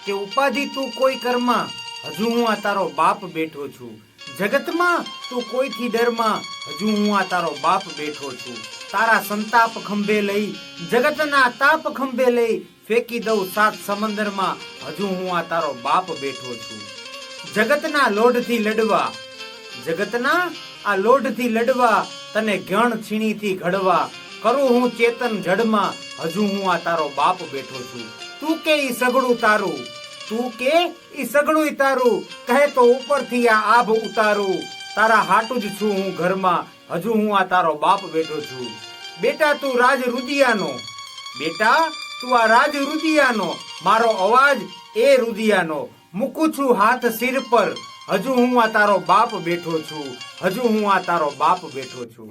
કે ઉપાધિ તું કોઈ કરમાં, હજુ હું આ તારો બાપ બેઠો છું. જગતમાં તું કોઈથી ડરમાં, હજુ હું આ તારો બાપ બેઠો છું. તારા સંતાપ ખંભે લઈ, જગતના તાપ ખંભે લઈ, ફેંકી દઉં સાત સમંદરમાં, હજુ હું આ તારો બાપ બેઠો છું. જગતના લોઢથી લડવા, જગતના આ લોઢથી લડવા, તને જ્ઞાન છીણીથી ઘડવા, કરું હું ચેતન જડમાં, હજુ હું આ તારો બાપ બેઠો છું. તું કે ઈ સગડું તારું, તું કે ઈ સગડું તારું, કહે તો ઉપરથી આ આભ ઉતારું, તારા હાટું જ છું હું ઘરમાં, હજુ હું આ તારો બાપ બેઠો છું. બેટા તું રાજ રુદિયાનો, બેટા તું આ રાજ રુદિયાનો, મારો અવાજ એ રુદિયાનો, મૂકું છું હાથ સિર પર, હજુ હું આ તારો બાપ બેઠો છું, હજુ હું આ તારો બાપ બેઠો છું.